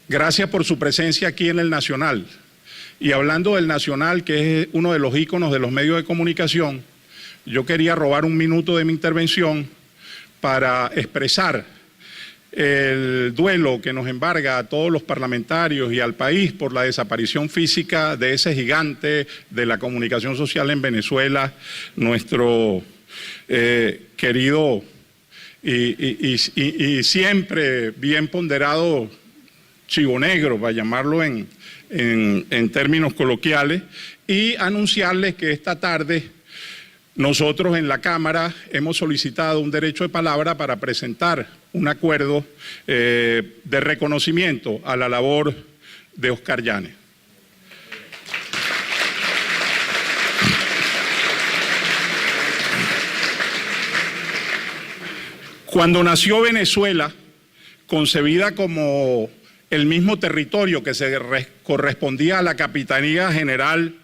Gracias por su presencia aquí en el Nacional. Y hablando del Nacional, que es uno de los íconos de los medios de comunicación, yo quería robar un minuto de mi intervención para expresar el duelo que nos embarga a todos los parlamentarios y al país por la desaparición física de ese gigante de la comunicación social en Venezuela, nuestro querido y siempre bien ponderado Chivo Negro, para llamarlo en términos coloquiales, y anunciarles que esta tarde nosotros en la Cámara hemos solicitado un derecho de palabra para presentar un acuerdo de reconocimiento a la labor de Oscar Llanes. Cuando nació Venezuela, concebida como el mismo territorio que se correspondía a la Capitanía General,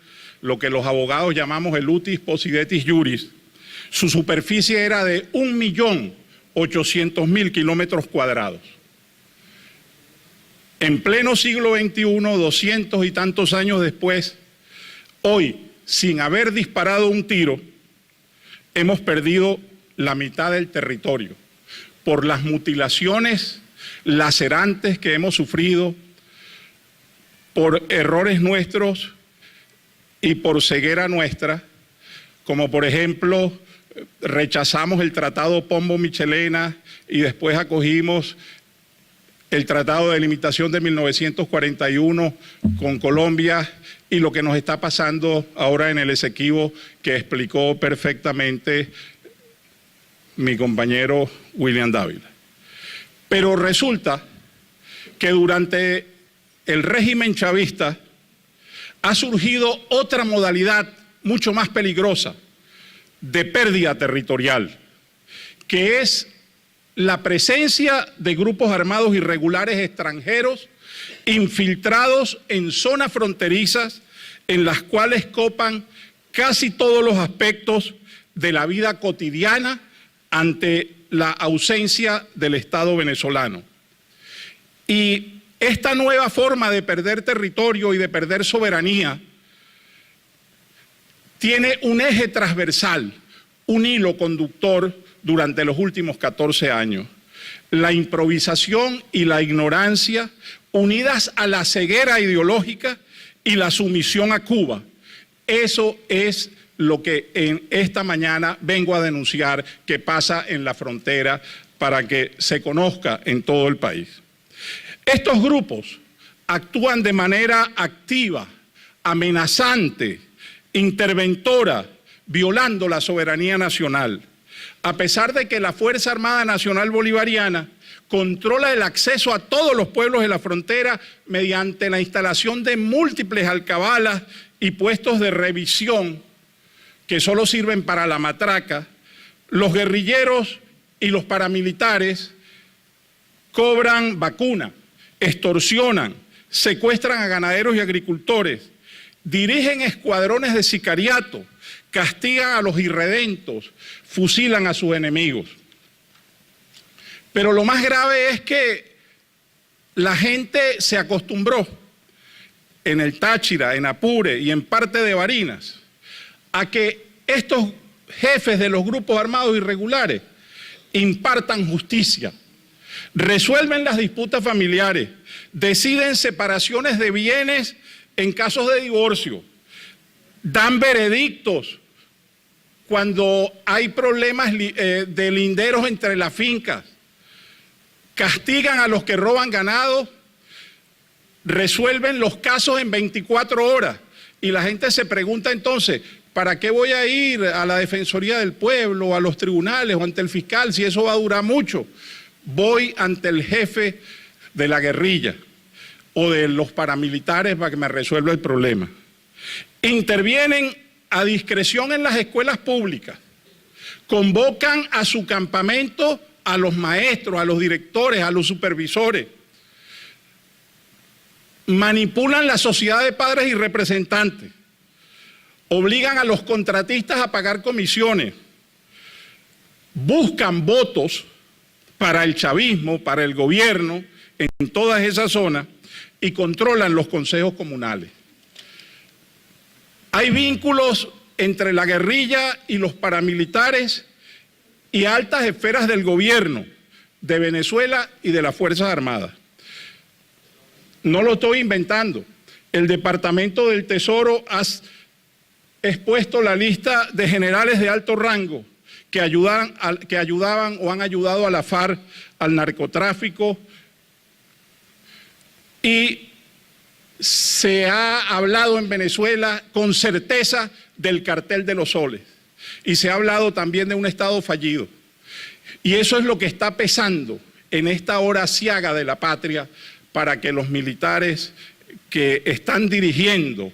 lo que los abogados llamamos el utis possidetis juris, su superficie era de 1.800.000 kilómetros cuadrados. En pleno siglo XXI, 200 y tantos años después, hoy, sin haber disparado un tiro, hemos perdido la mitad del territorio por las mutilaciones lacerantes que hemos sufrido, por errores nuestros y por ceguera nuestra, como por ejemplo rechazamos el Tratado Pombo-Michelena y después acogimos el Tratado de Limitación de 1941 con Colombia y lo que nos está pasando ahora en el Esequibo, que explicó perfectamente mi compañero William Dávila. Pero resulta que durante el régimen chavista ha surgido otra modalidad mucho más peligrosa de pérdida territorial, que es la presencia de grupos armados irregulares extranjeros infiltrados en zonas fronterizas en las cuales copan casi todos los aspectos de la vida cotidiana ante la ausencia del Estado venezolano. Y esta nueva forma de perder territorio y de perder soberanía tiene un eje transversal, un hilo conductor durante los últimos 14 años. La improvisación y la ignorancia unidas a la ceguera ideológica y la sumisión a Cuba. Eso es lo que en esta mañana vengo a denunciar que pasa en la frontera para que se conozca en todo el país. Estos grupos actúan de manera activa, amenazante, interventora, violando la soberanía nacional, a pesar de que la Fuerza Armada Nacional Bolivariana controla el acceso a todos los pueblos de la frontera mediante la instalación de múltiples alcabalas y puestos de revisión que solo sirven para la matraca. Los guerrilleros y los paramilitares cobran vacuna, extorsionan, secuestran a ganaderos y agricultores, dirigen escuadrones de sicariato, castigan a los irredentos, fusilan a sus enemigos. Pero lo más grave es que la gente se acostumbró en el Táchira, en Apure y en parte de Barinas a que estos jefes de los grupos armados irregulares impartan justicia, resuelven las disputas familiares, deciden separaciones de bienes en casos de divorcio, dan veredictos cuando hay problemas de linderos entre las fincas, castigan a los que roban ganado, resuelven los casos en 24 horas y la gente se pregunta entonces, ¿para qué voy a ir a la Defensoría del Pueblo, o a los tribunales o ante el fiscal si eso va a durar mucho? Voy ante el jefe de la guerrilla o de los paramilitares para que me resuelva el problema. Intervienen a discreción en las escuelas públicas, convocan a su campamento a los maestros, a los directores, a los supervisores, manipulan la sociedad de padres y representantes, obligan a los contratistas a pagar comisiones, buscan votos para el chavismo, para el gobierno, en todas esas zonas, y controlan los consejos comunales. Hay vínculos entre la guerrilla y los paramilitares y altas esferas del gobierno de Venezuela y de las Fuerzas Armadas. No lo estoy inventando. El Departamento del Tesoro ha expuesto la lista de generales de alto rango que ayudaban o han ayudado a la FARC al narcotráfico, y se ha hablado en Venezuela con certeza del cartel de los soles, y se ha hablado también de un Estado fallido. Y eso es lo que está pesando en esta hora aciaga de la patria para que los militares que están dirigiendo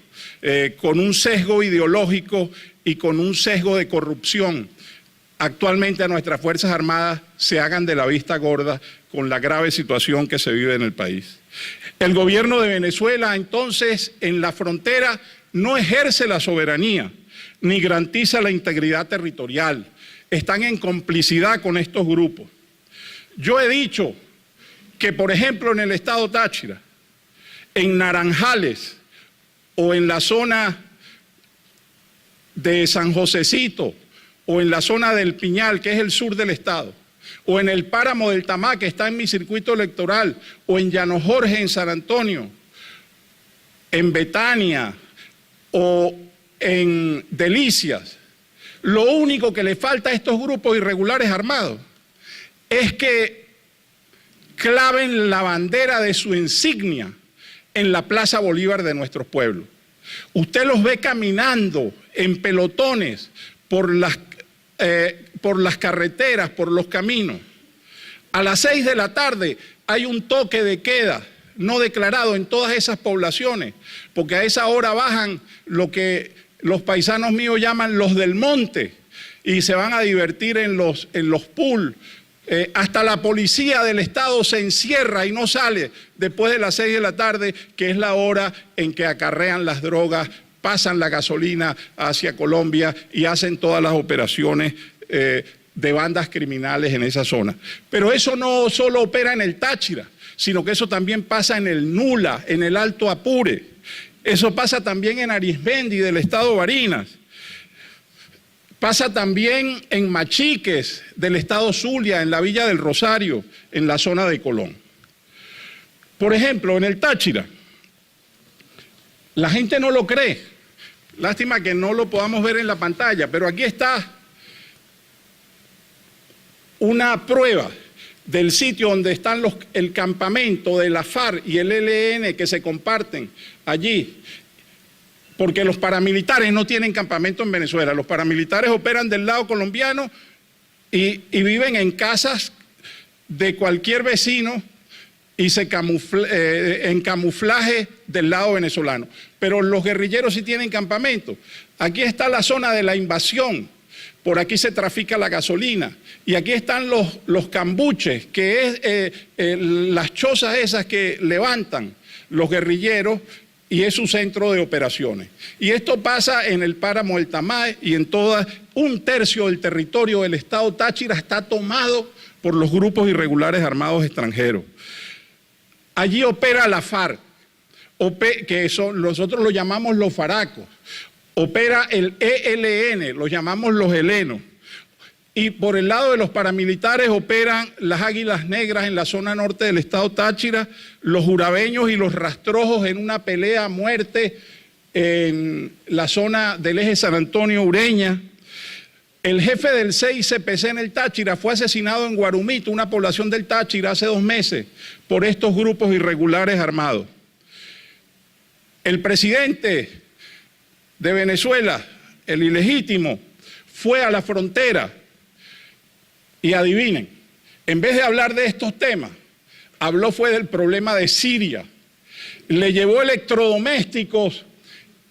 con un sesgo ideológico y con un sesgo de corrupción actualmente a nuestras Fuerzas Armadas se hagan de la vista gorda con la grave situación que se vive en el país. El gobierno de Venezuela, entonces, en la frontera no ejerce la soberanía ni garantiza la integridad territorial. Están en complicidad con estos grupos. Yo he dicho que, por ejemplo, en el estado Táchira, en Naranjales o en la zona de San Josecito o en la zona del Piñal, que es el sur del estado, o en el páramo del Tamá, que está en mi circuito electoral, o en Llano Jorge, en San Antonio, en Betania o en Delicias, lo único que le falta a estos grupos irregulares armados es que claven la bandera de su insignia en la Plaza Bolívar de nuestros pueblos. Usted los ve caminando en pelotones por las carreteras, por los caminos. A las 6 de la tarde hay un toque de queda no declarado en todas esas poblaciones, porque a esa hora bajan lo que los paisanos míos llaman los del monte y se van a divertir en los pools. Hasta la policía del estado se encierra y no sale después de las 6 de la tarde, que es la hora en que acarrean las drogas, pasan la gasolina hacia Colombia y hacen todas las operaciones de bandas criminales en esa zona. Pero eso no solo opera en el Táchira, sino que eso también pasa en el Nula, en el Alto Apure. Eso pasa también en Arismendi del estado Barinas. Pasa también en Machiques del estado Zulia, en la Villa del Rosario, en la zona de Colón. Por ejemplo, en el Táchira, la gente no lo cree. Lástima que no lo podamos ver en la pantalla, pero aquí está una prueba del sitio donde están el campamento de la FARC y el ELN que se comparten allí. Porque los paramilitares no tienen campamento en Venezuela. Los paramilitares operan del lado colombiano y viven en casas de cualquier vecino y en camuflaje del lado venezolano. Pero los guerrilleros sí tienen campamento. Aquí está la zona de la invasión. Por aquí se trafica la gasolina. Y aquí están los cambuches, que es las chozas esas que levantan los guerrilleros, y es su centro de operaciones. Y esto pasa en el páramo del Tamá y en un tercio del territorio del estado Táchira está tomado por los grupos irregulares armados extranjeros. Allí opera la FARC, que nosotros lo llamamos los faracos, opera el ELN, lo llamamos los helenos. Y por el lado de los paramilitares operan las Águilas Negras en la zona norte del estado Táchira, los jurabeños y los rastrojos en una pelea a muerte en la zona del eje San Antonio-Ureña. El jefe del CICPC en el Táchira fue asesinado en Guarumito, una población del Táchira, hace 2 meses, por estos grupos irregulares armados. El presidente de Venezuela, el ilegítimo, fue a la frontera. Y adivinen, en vez de hablar de estos temas, habló fue del problema de Siria. Le llevó electrodomésticos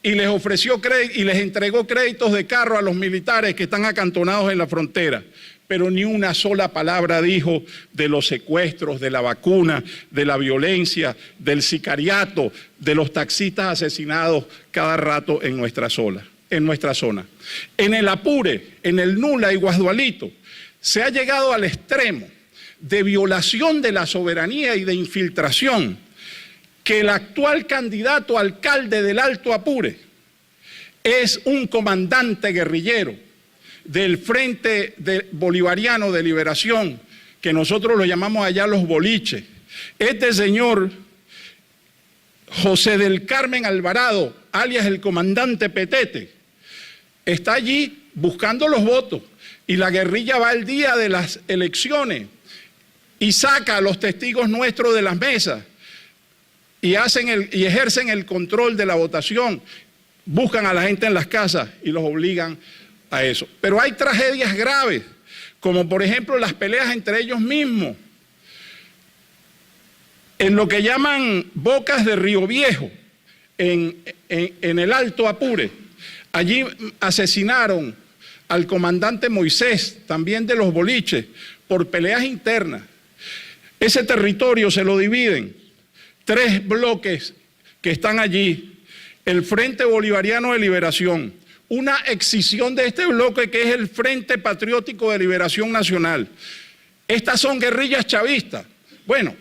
y les ofreció y les entregó créditos de carro a los militares que están acantonados en la frontera. Pero ni una sola palabra dijo de los secuestros, de la vacuna, de la violencia, del sicariato, de los taxistas asesinados cada rato en nuestra zona. En el Apure, en el Nula y Guasdualito, se ha llegado al extremo de violación de la soberanía y de infiltración que el actual candidato a alcalde del Alto Apure es un comandante guerrillero del Frente Bolivariano de Liberación, que nosotros lo llamamos allá los boliches. Este señor José del Carmen Alvarado, alias el comandante Petete, está allí buscando los votos, y la guerrilla va el día de las elecciones y saca a los testigos nuestros de las mesas y ejercen el control de la votación, buscan a la gente en las casas y los obligan a eso. Pero hay tragedias graves, como por ejemplo las peleas entre ellos mismos. En lo que llaman Bocas de Río Viejo, en el Alto Apure, allí asesinaron al comandante Moisés, también de los boliches, por peleas internas. Ese territorio se lo dividen 3 bloques que están allí: el Frente Bolivariano de Liberación, una excisión de este bloque que es el Frente Patriótico de Liberación Nacional. Estas son guerrillas chavistas. Bueno,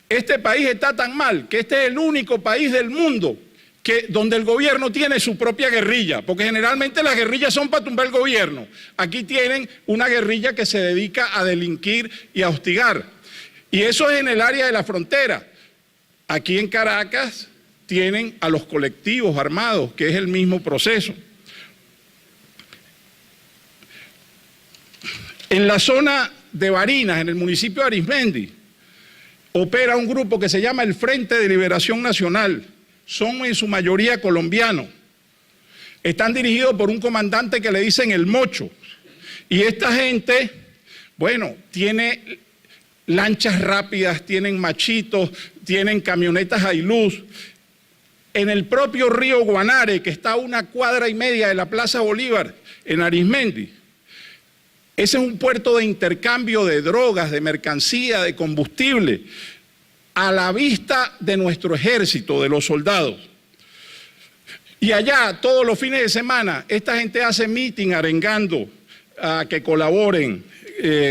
este país está tan mal que este es el único país del mundo donde el gobierno tiene su propia guerrilla, porque generalmente las guerrillas son para tumbar el gobierno. Aquí tienen una guerrilla que se dedica a delinquir y a hostigar. Y eso es en el área de la frontera. Aquí en Caracas tienen a los colectivos armados, que es el mismo proceso. En la zona de Barinas, en el municipio de Arismendi, opera un grupo que se llama el Frente de Liberación Nacional. Son en su mayoría colombianos. Están dirigidos por un comandante que le dicen el Mocho. Y esta gente, bueno, tiene lanchas rápidas, tienen machitos, tienen camionetas Hilux. En el propio río Guanare, que está a 1,5 cuadras de la Plaza Bolívar, en Arismendi, ese es un puerto de intercambio de drogas, de mercancía, de combustible, a la vista de nuestro ejército, de los soldados. Y allá, todos los fines de semana, esta gente hace meeting arengando a que colaboren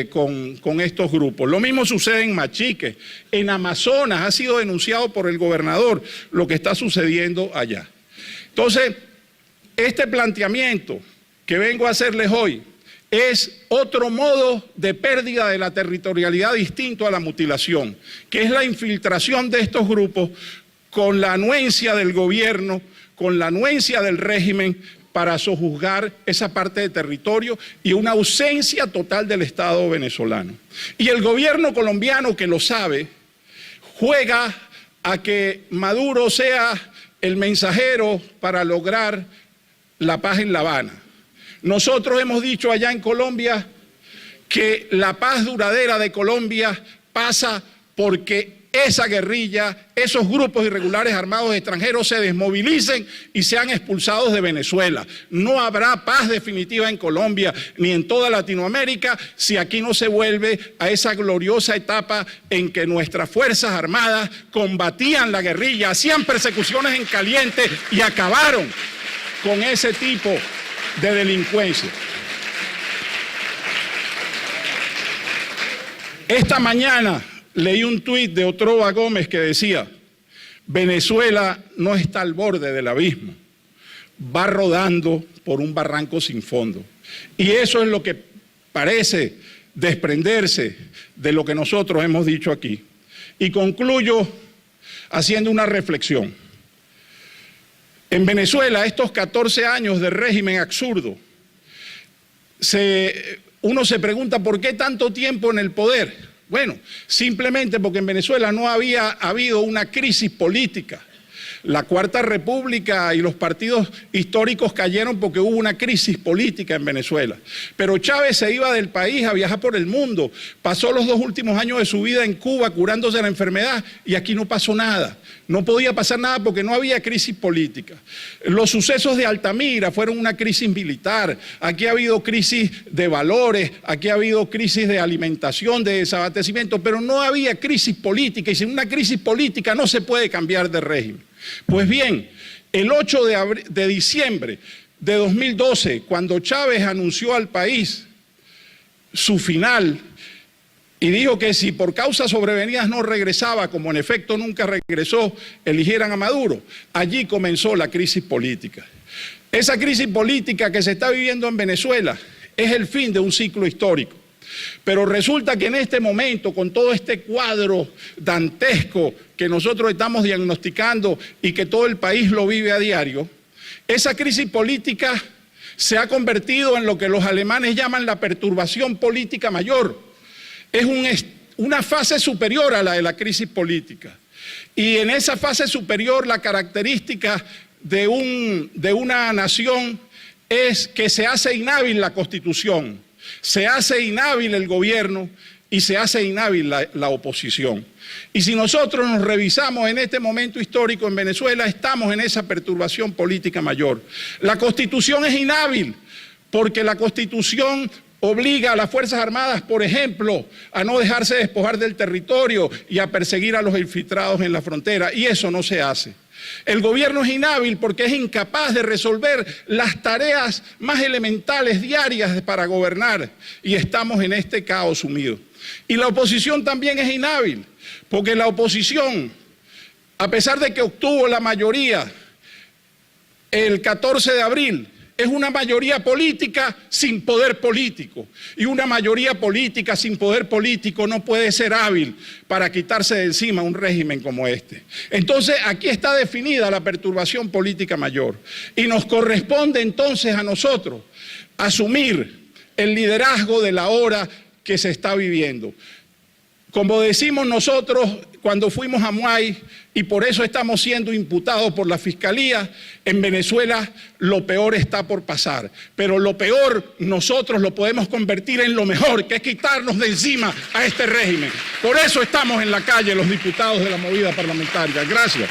con estos grupos. Lo mismo sucede en Machique, en Amazonas. Ha sido denunciado por el gobernador lo que está sucediendo allá. Entonces, este planteamiento que vengo a hacerles hoy es otro modo de pérdida de la territorialidad distinto a la mutilación, que es la infiltración de estos grupos con la anuencia del gobierno, con la anuencia del régimen, para sojuzgar esa parte de territorio y una ausencia total del Estado venezolano. Y el gobierno colombiano, que lo sabe, juega a que Maduro sea el mensajero para lograr la paz en La Habana. Nosotros hemos dicho allá en Colombia que la paz duradera de Colombia pasa porque esa guerrilla, esos grupos irregulares armados extranjeros se desmovilicen y sean expulsados de Venezuela. No habrá paz definitiva en Colombia ni en toda Latinoamérica si aquí no se vuelve a esa gloriosa etapa en que nuestras Fuerzas Armadas combatían la guerrilla, hacían persecuciones en caliente y acabaron con ese tipo de delincuencia. Esta mañana leí un tuit de Otroba Gómez que decía: Venezuela no está al borde del abismo, va rodando por un barranco sin fondo. Y eso es lo que parece desprenderse de lo que nosotros hemos dicho aquí. Y concluyo haciendo una reflexión. En Venezuela, estos 14 años de régimen absurdo, uno se pregunta ¿por qué tanto tiempo en el poder? Bueno, simplemente porque en Venezuela no había habido una crisis política. La Cuarta República y los partidos históricos cayeron porque hubo una crisis política en Venezuela. Pero Chávez se iba del país a viajar por el mundo, pasó los 2 últimos años de su vida en Cuba curándose la enfermedad y aquí no pasó nada. No podía pasar nada porque no había crisis política. Los sucesos de Altamira fueron una crisis militar. Aquí ha habido crisis de valores, aquí ha habido crisis de alimentación, de desabastecimiento, pero no había crisis política y sin una crisis política no se puede cambiar de régimen. Pues bien, el 8 de diciembre de 2012, cuando Chávez anunció al país su final y dijo que si por causas sobrevenidas no regresaba, como en efecto nunca regresó, eligieran a Maduro. Allí comenzó la crisis política. Esa crisis política que se está viviendo en Venezuela es el fin de un ciclo histórico. Pero resulta que en este momento, con todo este cuadro dantesco que nosotros estamos diagnosticando y que todo el país lo vive a diario, esa crisis política se ha convertido en lo que los alemanes llaman la perturbación política mayor. Es una fase superior a la de la crisis política. Y en esa fase superior la característica de una nación es que se hace inhábil la Constitución, se hace inhábil el gobierno y se hace inhábil la oposición. Y si nosotros nos revisamos en este momento histórico en Venezuela, estamos en esa perturbación política mayor. La Constitución es inhábil porque la Constitución obliga a las Fuerzas Armadas, por ejemplo, a no dejarse despojar del territorio y a perseguir a los infiltrados en la frontera, y eso no se hace. El gobierno es inhábil porque es incapaz de resolver las tareas más elementales diarias para gobernar y estamos en este caos sumido. Y la oposición también es inhábil porque la oposición, a pesar de que obtuvo la mayoría el 14 de abril, es una mayoría política sin poder político. Y una mayoría política sin poder político no puede ser hábil para quitarse de encima un régimen como este. Entonces, aquí está definida la perturbación política mayor. Y nos corresponde entonces a nosotros asumir el liderazgo de la hora que se está viviendo. Como decimos nosotros cuando fuimos a Muay, y por eso estamos siendo imputados por la Fiscalía, en Venezuela lo peor está por pasar. Pero lo peor nosotros lo podemos convertir en lo mejor, que es quitarnos de encima a este régimen. Por eso estamos en la calle los diputados de la movida parlamentaria. Gracias.